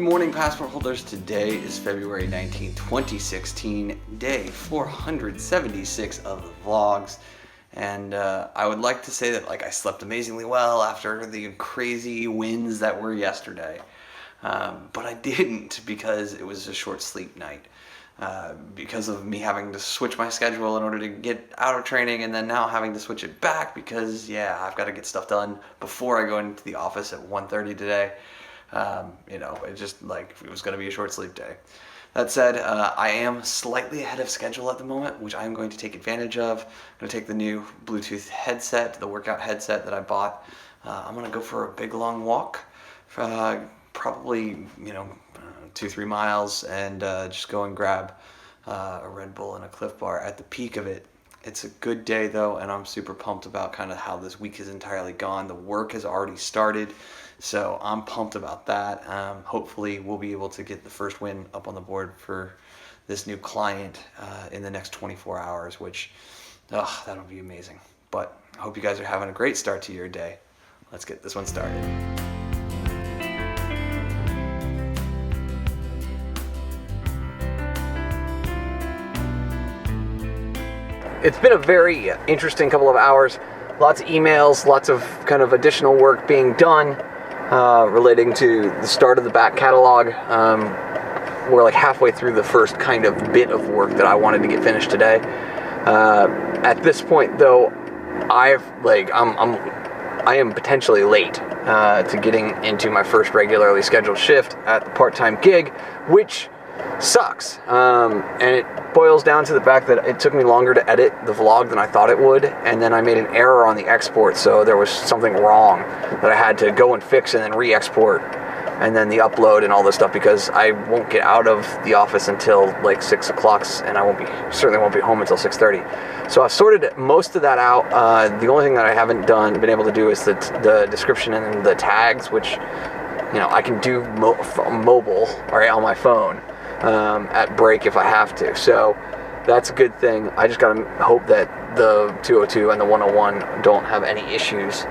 morning, passport holders. Today is February 19, 2016, day 476 of the vlogs. And I would like to say that I slept amazingly well after the crazy winds that were yesterday. But I didn't because it was a short sleep night. Because of me having to switch my schedule in order to get out of training, and then now having to switch it back because, I've got to get stuff done before I go into the office at 1:30 today. It just it was going to be a short sleep day. That said, I am slightly ahead of schedule at the moment, which I am going to take advantage of. I'm going to take the new Bluetooth headset, the workout headset that I bought. I'm going to go for a big long walk, probably 2-3 miles, and just go and grab a Red Bull and a Cliff Bar at the peak of it. It's a good day though, and I'm super pumped about kind of how this week is entirely gone. The work has already started, so I'm pumped about that. Hopefully we'll be able to get the first win up on the board for this new client in the next 24 hours, which that'll be amazing. But I hope you guys are having a great start to your day. Let's get this one started. It's been a very interesting couple of hours. Lots of emails, lots of kind of additional work being done relating to the start of the back catalog. We're halfway through the first kind of bit of work that I wanted to get finished today. At this point, though, I am potentially late to getting into my first regularly scheduled shift at the part-time gig, which sucks. And it boils down to the fact that it took me longer to edit the vlog than I thought it would, and then I made an error on the export, so there was something wrong that I had to go and fix and then re-export, and then the upload and all this stuff, because I won't get out of the office until 6 o'clock, and I certainly won't be home until 6:30. So I've sorted most of that out. The only thing that I haven't been able to do is the description and the tags, which I can do mobile or on my phone at break if I have to. So that's a good thing. I just gotta hope that the 202 and the 101 don't have any issues,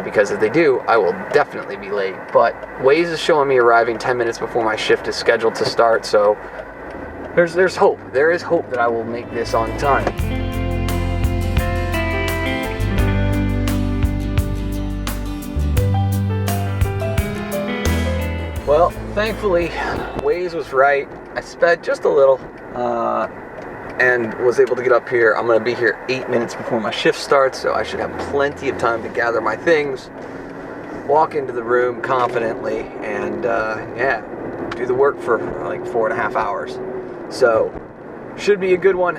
because if they do, I will definitely be late. But Waze is showing me arriving 10 minutes before my shift is scheduled to start, so there's hope. There is hope that I will make this on time. Well, thankfully, Waze was right. I sped just a little and was able to get up here. I'm going to be here 8 minutes before my shift starts, so I should have plenty of time to gather my things, walk into the room confidently, and do the work for 4.5 hours. So, should be a good one.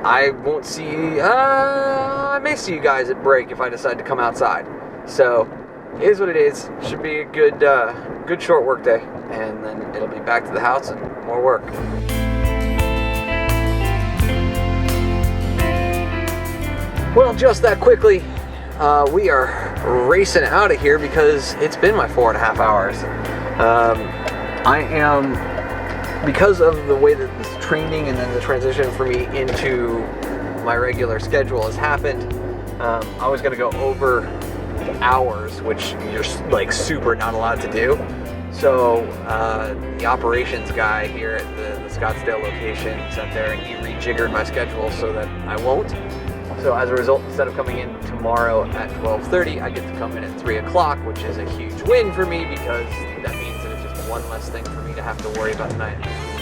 I won't see, I may see you guys at break if I decide to come outside. So, it is what it is. Should be a good short work day, and then it'll be back to the house and more work. Well, just that quickly, we are racing out of here because it's been my 4.5 hours. Because of the way that this training and then the transition for me into my regular schedule has happened, I was going to go over hours, which you're super not allowed to do. So the operations guy here at the Scottsdale location sat there and he rejiggered my schedule so that I won't. So as a result, instead of coming in tomorrow at 12:30, I get to come in at 3 o'clock, which is a huge win for me because that means that it's just one less thing for me to have to worry about tonight,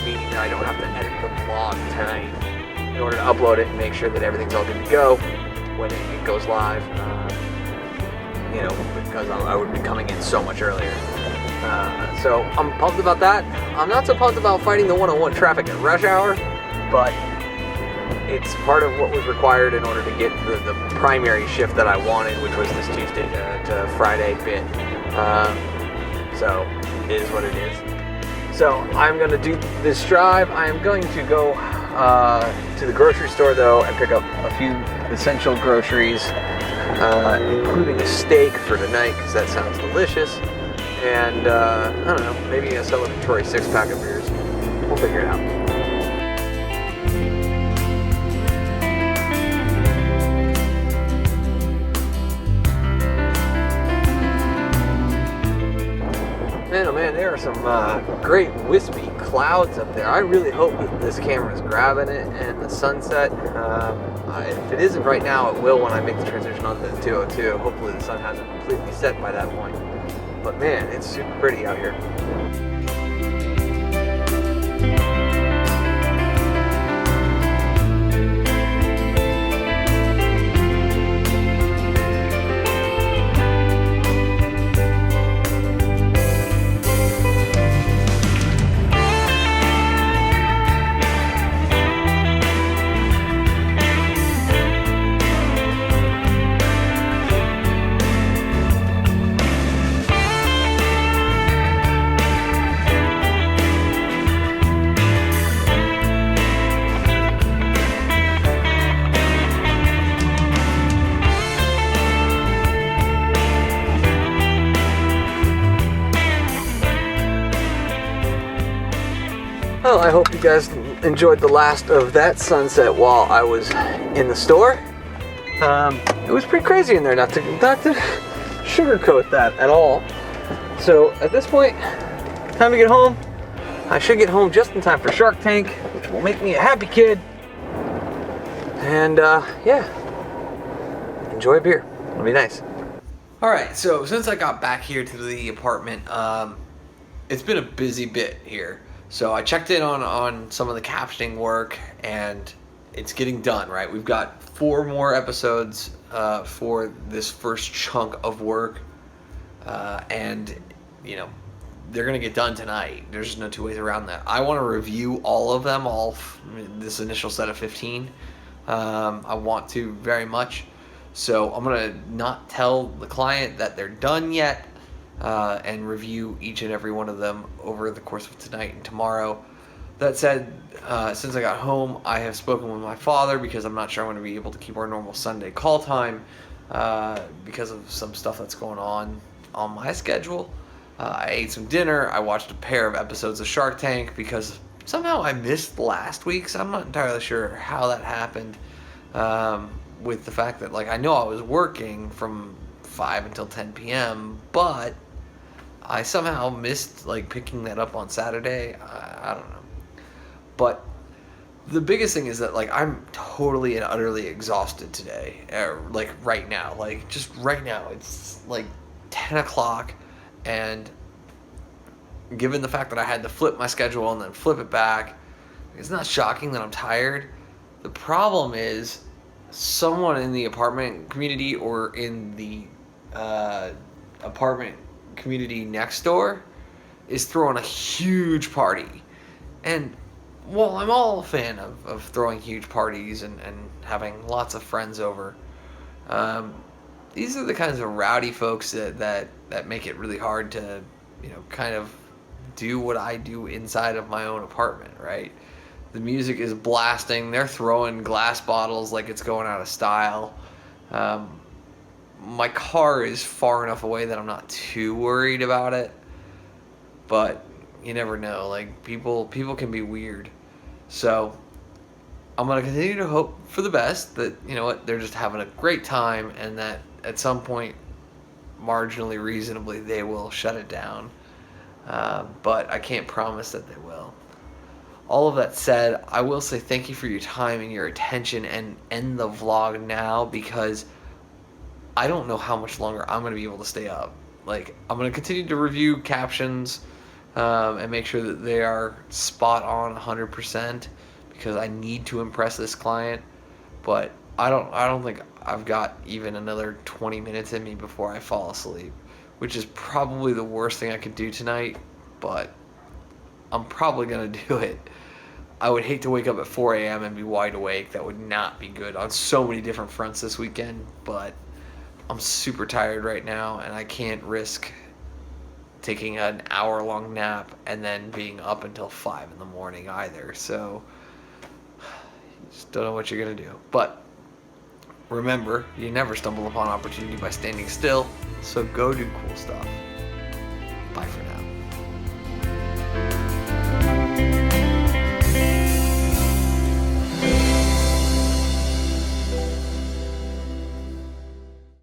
meaning that I don't have to edit the vlog tonight in order to upload it and make sure that everything's all good to go when it goes live. Because I would be coming in so much earlier. So I'm pumped about that. I'm not so pumped about fighting the 101 traffic at rush hour, but it's part of what was required in order to get the primary shift that I wanted, which was this Tuesday to Friday bit. So it is what it is. So I'm going to do this drive. I am going to go to the grocery store though and pick up a few essential groceries, including a steak for tonight because that sounds delicious, and I don't know, maybe a celebratory 6-pack of beers. We'll figure it out. Man, oh man, there are some great wispy clouds up there. I really hope that this camera is grabbing it and the sunset. If it isn't right now, it will when I make the transition onto the 202. Hopefully the sun hasn't completely set by that point. But man, it's super pretty out here. Well, I hope you guys enjoyed the last of that sunset while I was in the store. It was pretty crazy in there, not to sugarcoat that at all. So at this point, time to get home. I should get home just in time for Shark Tank, which will make me a happy kid. And yeah, enjoy a beer. It'll be nice. All right, so since I got back here to the apartment, it's been a busy bit here. So I checked in on some of the captioning work, and it's getting done, right? We've got 4 more episodes for this first chunk of work, and, you know, they're going to get done tonight. There's no two ways around that. I want to review all of them, this initial set of 15. I want to very much. So I'm going to not tell the client that they're done yet. And review each and every one of them over the course of tonight and tomorrow. That said, since I got home, I have spoken with my father because I'm not sure I'm going to be able to keep our normal Sunday call time because of some stuff that's going on my schedule. I ate some dinner. I watched a pair of episodes of Shark Tank because somehow I missed last week, so I'm not entirely sure how that happened with the fact that, like, I know I was working from 5 until 10 p.m., but I somehow missed, like, picking that up on Saturday. I don't know. But the biggest thing is that, like, I'm totally and utterly exhausted today. Like, right now. Like, just right now. It's, like, 10 o'clock. And given the fact that I had to flip my schedule and then flip it back, it's not shocking that I'm tired. The problem is someone in the apartment community or in the apartment community next door is throwing a huge party. And while I'm all a fan of throwing huge parties and having lots of friends over, these are the kinds of rowdy folks that make it really hard to, you know, kind of do what I do inside of my own apartment, right? The music is blasting. They're throwing glass bottles like it's going out of style. My car is far enough away that I'm not too worried about it, but you never know. Like, people can be weird. So I'm going to continue to hope for the best that, you know what, they're just having a great time and that at some point, marginally reasonably, they will shut it down. But I can't promise that they will. All of that said, I will say thank you for your time and your attention and end the vlog now because I don't know how much longer I'm going to be able to stay up. Like, I'm going to continue to review captions and make sure that they are spot on 100% because I need to impress this client. But I don't think I've got even another 20 minutes in me before I fall asleep, which is probably the worst thing I could do tonight, but I'm probably going to do it. I would hate to wake up at 4 a.m. and be wide awake. That would not be good on so many different fronts this weekend, but I'm super tired right now, and I can't risk taking an hour-long nap and then being up until 5 in the morning either. So, just don't know what you're going to do. But remember, you never stumble upon opportunity by standing still, so go do cool stuff. Bye for now.